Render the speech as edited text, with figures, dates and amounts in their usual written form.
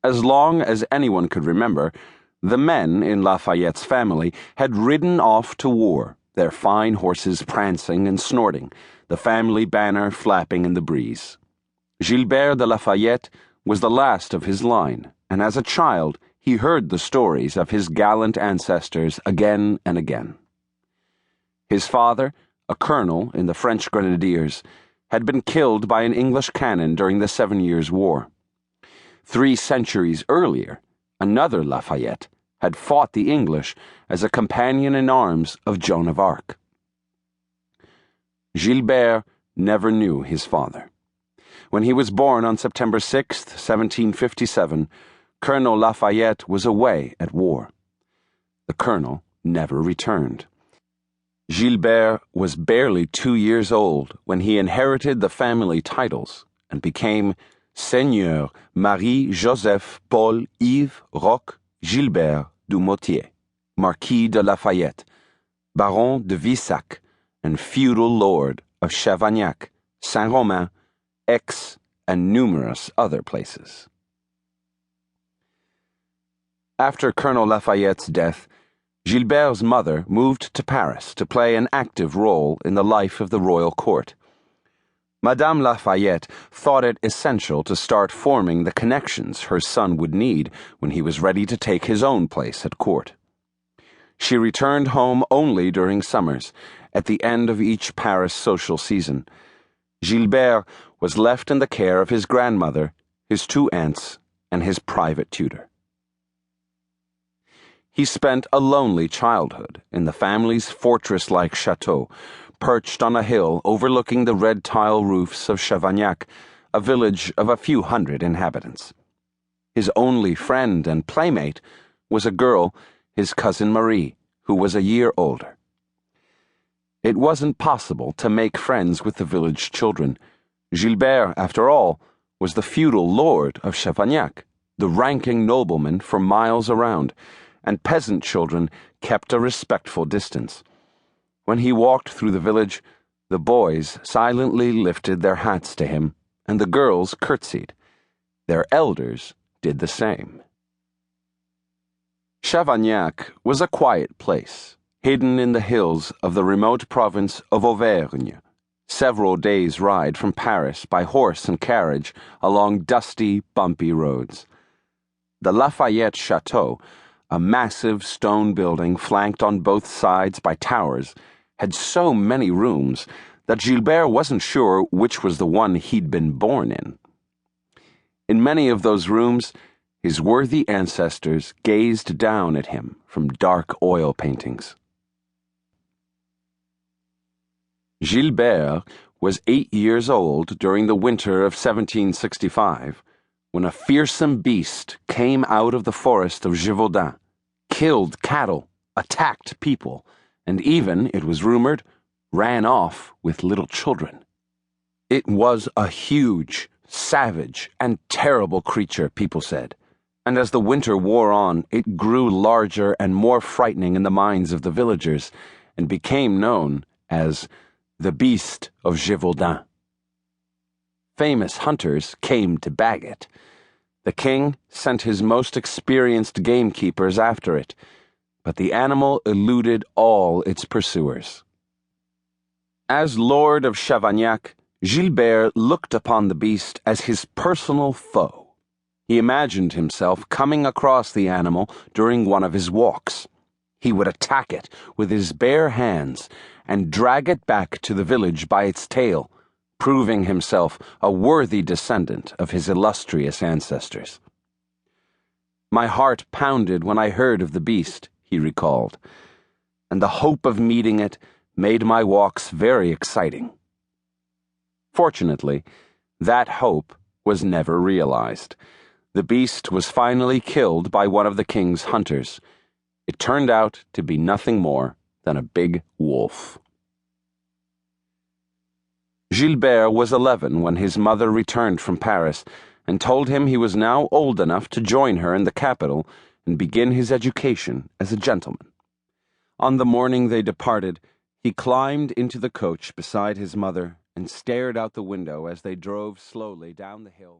As long as anyone could remember, the men in Lafayette's family had ridden off to war, their fine horses prancing and snorting, the family banner flapping in the breeze. Gilbert de Lafayette was the last of his line, and as a child he heard the stories of his gallant ancestors again and again. His father, a colonel in the French Grenadiers, had been killed by an English cannon during the 7 Years' War. 3 centuries earlier, another Lafayette had fought the English as a companion in arms of Joan of Arc. Gilbert never knew his father. When he was born on September 6, 1757, Colonel Lafayette was away at war. The colonel never returned. Gilbert was barely 2 years old when he inherited the family titles and became Seigneur Marie-Joseph Paul Yves Roch Gilbert du Motier, Marquis de Lafayette, Baron de Vissac, and feudal lord of Chavagnac, Saint-Romain, Aix, and numerous other places. After Colonel Lafayette's death, Gilbert's mother moved to Paris to play an active role in the life of the royal court. Madame Lafayette thought it essential to start forming the connections her son would need when he was ready to take his own place at court. She returned home only during summers, at the end of each Paris social season. Gilbert was left in the care of his grandmother, his 2 aunts, and his private tutor. He spent a lonely childhood in the family's fortress-like chateau, perched on a hill overlooking the red tile roofs of Chavagnac, a village of a few hundred inhabitants. His only friend and playmate was a girl, his cousin Marie, who was a year older. It wasn't possible to make friends with the village children. Gilbert, after all, was the feudal lord of Chavagnac, the ranking nobleman for miles around, and peasant children kept a respectful distance. When he walked through the village, the boys silently lifted their hats to him, and the girls curtsied. Their elders did the same. Chavagnac was a quiet place, hidden in the hills of the remote province of Auvergne, several days' ride from Paris by horse and carriage along dusty, bumpy roads. The Lafayette Chateau, a massive stone building flanked on both sides by towers, had so many rooms that Gilbert wasn't sure which was the one he'd been born in. In many of those rooms, his worthy ancestors gazed down at him from dark oil paintings. Gilbert was 8 years old during the winter of 1765 when a fearsome beast came out of the forest of Gévaudan, killed cattle, attacked people, and even, it was rumored, ran off with little children. It was a huge, savage, and terrible creature, people said, and as the winter wore on, it grew larger and more frightening in the minds of the villagers, and became known as the Beast of Gévaudan. Famous hunters came to bag it. The king sent his most experienced gamekeepers after it, but the animal eluded all its pursuers. As Lord of Chavagnac, Gilbert looked upon the beast as his personal foe. He imagined himself coming across the animal during one of his walks. He would attack it with his bare hands and drag it back to the village by its tail, proving himself a worthy descendant of his illustrious ancestors. My heart pounded when I heard of the beast, he recalled, and the hope of meeting it made my walks very exciting. Fortunately, that hope was never realized. The beast was finally killed by one of the king's hunters. It turned out to be nothing more than a big wolf. Gilbert was 11 when his mother returned from Paris and told him he was now old enough to join her in the capital and begin his education as a gentleman. On the morning they departed, he climbed into the coach beside his mother and stared out the window as they drove slowly down the hill.